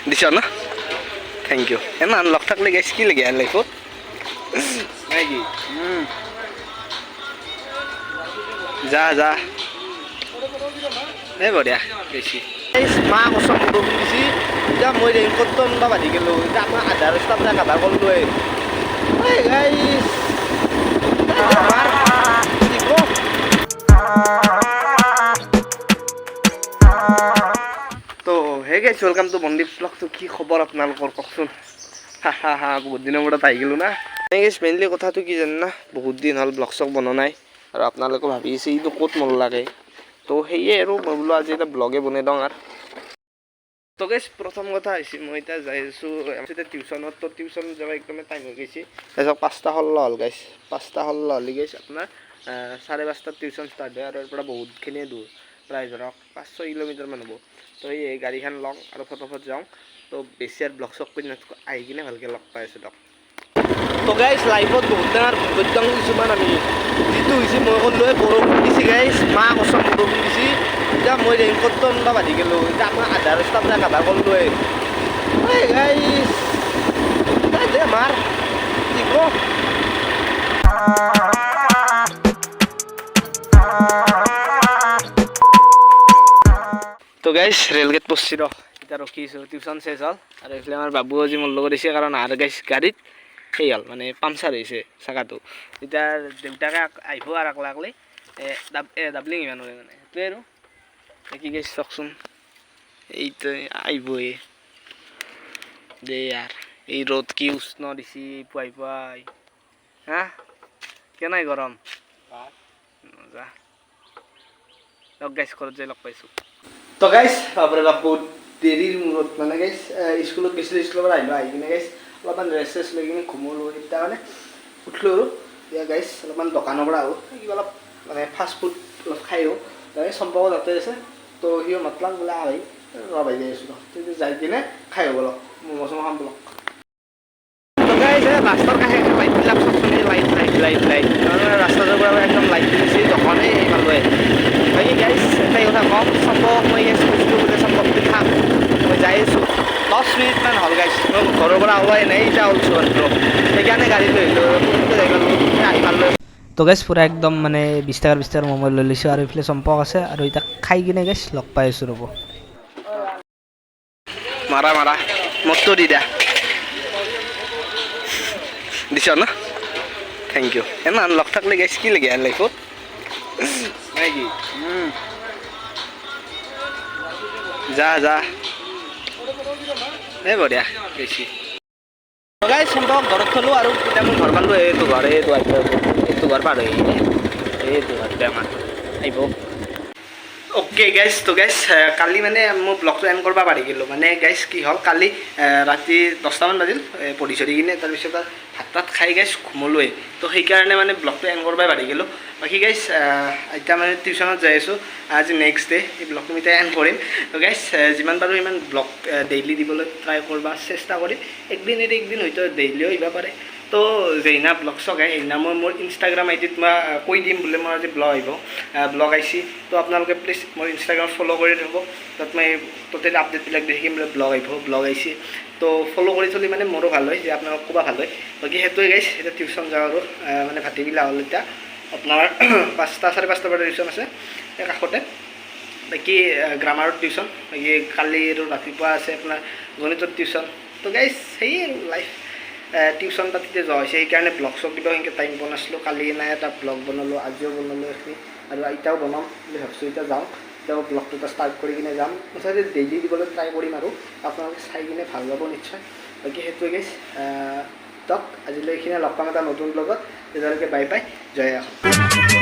দিছ ন thank U এনে লগ থাকলে গাইছ কি লাগে আর লাইফত নাকি যা যা এই বঢ়িয়া বেছি মা কচম বৰষুণ দিছি এতিয়া মই ৰেইনকোটটো আনিব বান্ধি গ'লোঁ এতিয়া আপোনাৰ আধা ৰাস্তাত যাই কাটা কৰিলোঁ তো হে guys welcome to Mandeep blog. তো কি খবৰ আপোনালোকৰ কওকচোন। হা বহুত দিনৰ মূৰত আহি গ'লোঁ না। গাইছ মেইনলি কথাটো কি জানে না, বহুত দিন হ'ল ব্লগ চগ বনোৱা নাই আৰু আপোনালোকে ভাবি আছে এইটো ক'ত মন লাগে। তো সেয়ে আৰু মই বোলো আজি এটা ব্লগে বনাই দিওঁ আৰু। তো গাইছ প্ৰথম কথা হৈছে মই এতিয়া যাই আছোঁ এতিয়া টিউশ্যনত। তো টিউশ্যন যাব একদমেই টাইম হৈ গৈছে। তাৰপিছত 5টা 16 হ'ল গাইছ। 5টা 16 হ'লে গাইছ আপোনাৰ 5:30 টিউশ্যন ষ্টাৰ্ট হয় আৰু ইয়াৰ পৰা বহুতখিনিয়ে দূৰ, প্ৰায় ধৰক 5-6 কিলোমিটাৰমান হ'ব। তো এই গাড়ীখন লওঁ আৰু ফটাফট যাওঁ। তো বেছি আৰু ব্লগ চগ কৰি নাথাকোঁ, আহি কিনে ভালকৈ লগ পাই আছোঁ দিয়ক। তো গাইছ লাইফত বহুত ডাঙৰ বিপদ কিছুমান আমি যিটো হৈছে মই ক'লোৱে বৰষুণ দিছে গাইছ, মা কচম বৰষুণ দিছে এতিয়া মই ৰেইনকোটটো আনিব বান্ধি গ'লোঁ এতিয়া আপোনাৰ আধা ৰাস্তাত যাই কাটা কৰিলোঁ গাইছ দে মাৰ কি কওঁ। তো গাইছ ৰেলগেট পচছি ৰ এতিয়া ৰখিছোঁ, টিউশ্যন শেষ হ'ল আৰু এইফালে আমাৰ বাবু আজি মোৰ লগত দিছে কাৰণ আৰু গাইছ গাড়ীত সেই হ'ল মানে পামচাৰ হৈছে চাকাটো। এতিয়া দেউতাকে আহিব আৰু একলা ডাবলিং ইমান হয় মানে সেইটোৱে আৰু কি গাইছ চাওকচোন এইটো আহিবই দে ইয়াৰ এই ৰ'দ কি উষ্ণ দিছি পুৱাই হা কেনাই গৰম যা লগ গাইছ ঘৰত যাই লগ পাইছোঁ। তো গাইছ বাপৰে বাপ বহুত দেৰিৰ মূৰত মানে গাইছ স্কুলত গৈছিলোঁ, স্কুলৰ পৰা আহিলোঁ, আহি কিনে গাইছ অলপমান ৰেষ্ট লৈ কিনে ঘুমোলোঁ। এতিয়া মানে উঠিলোঁ আৰু এতিয়া গাইছ অলপমান দোকানৰ পৰা আহোঁ কিবা অলপ মানে ফাষ্ট ফুড অলপ খাই আহোঁ। চম্পকো তাতে আছে। তো সিও মাতলাক বোলে আহি ৰবাই যাই আছোঁ ৰ যাই কিনে খাই হ'ব অলপ ম'ম' চম' খাম বলক। তো গাইছ ৰাস্তাৰ কাষে লাইটবিলাক চবচোন লাইট ৰাস্তাটোৰ পৰা একদম লাইট দিছে দোকানেই পালোৱে বাকী গাইছ এটাই কথা কম চম্পক মই গাইছ কৈছিলোঁ বোলে চম্পক থাক মই যাই আছোঁ 10 মিনিটমান হ'ল গাইছ মই ঘৰৰ পৰা ওলাই নাই এতিয়া ওলছোঁ মাত্ৰ সেইকাৰণে গাড়ী লৈ আহিলোঁ যাই পালোঁ আহি পালোঁ। তো গাইছ পূৰা একদম মানে 20 টাকাৰ ম'ম' লৈ লৈছোঁ আৰু এইফালে চম্পক আছে আৰু এতিয়া খাই কিনে গাইছ লগ পাই আছোঁ ৰ'ব। মাৰা মতটো দি দিয়া দিছ ন থেংক ইউ এনে লগ থাকলে গাইছ কি লাগে আৰু লাইফত নাকি যা যা এই বঢ়িয়া বেছি গাইছ চম্পক ঘৰত থলোঁ আৰু এতিয়া মই ঘৰ পালোঁ এইটো ঘৰ পাৰ হৈ এইটো ঘৰ আমাৰ আহিব। অ'কে গাইছ তো গাইছ কালি মানে মই ব্লগটো এণ্ড কৰিব পাৰি গ'লোঁ মানে গাইছ কি হ'ল কালি ৰাতি 10টামান বাজিল পঢ়ি চঢ়ি কিনে তাৰপিছত ভাত তাত খাই গাইছ ঘুমলোৱে। তো সেইকাৰণে মানে ব্লগটো এণ্ড কৰিব পাৰি গ'লোঁ। বাকী গাইছ এতিয়া মানে টিউশ্যনত যাই আছোঁ আজি নেক্সট ডে এই ব্লগটো মই এতিয়া এণ্ড কৰিম। তো গাইছ যিমান পাৰোঁ সিমান ব্লগ ডেইলি দিবলৈ ট্ৰাই কৰিব চেষ্টা কৰিম। একদিন হয়তো ডেইলিও আহিব পাৰে। তো যেইনা ব্লগ চগ আহে সেইদিনা মই মোৰ ইনষ্টাগ্ৰাম আইডিত মই কৈ দিম বোলে মোৰ আজি ব্লগ আহিছে। তো আপোনালোকে প্লিজ মোৰ ইনষ্টাগ্ৰাম ফ'ল' কৰি থ'ব, তাত মই টোটেল আপডেটবিলাক দেখি থাকিম বোলে ব্লগ আহিছে। তো ফ'ল' কৰি থ'লে মানে মোৰো ভাল হয় যে আপোনালোক ক'বা ভাল হয়। বাকী সেইটোৱে গাইছ এতিয়া টিউশ্যন যাওঁ আৰু মানে ভাটিবিলা হ'ল এতিয়া আপোনাৰ 5টা 5:30 পৰা টিউশ্যন আছে এই কাষতে। বাকী গ্ৰামাৰৰ টিউশ্যন বাকী কালি আৰু ৰাতিপুৱা আছে আপোনাৰ গণিতৰ টিউশ্যন। তো গাইছ সেয়ে আৰু লাইফ টিউশ্যন পাতিতে যোৱা হৈছে সেইকাৰণে ব্লগ চগ দিব সেনেকৈ টাইম পোৱা নাছিলোঁ। কালি নাই এটা ব্লগ বনালোঁ, আজিও বনালোঁ এইখিনি আৰু এতিয়াও বনাম বুলি ভাবিছোঁ। এতিয়া যাওঁ এতিয়াও ব্লগটো এটা ষ্টাৰ্ট কৰি কিনে যাম মুঠতে ডেইলি দিবলৈ ট্ৰাই কৰিম আৰু আপোনালোকে চাই কিনে ভাল পাব নিশ্চয়। বাকী সেইটোৱে গাইছ দিয়ক আজিলৈ এইখিনিয়ে লগ পাম এটা নতুন ব্লগত। তেতিয়ালৈকে বাই বাই জয় আসাম।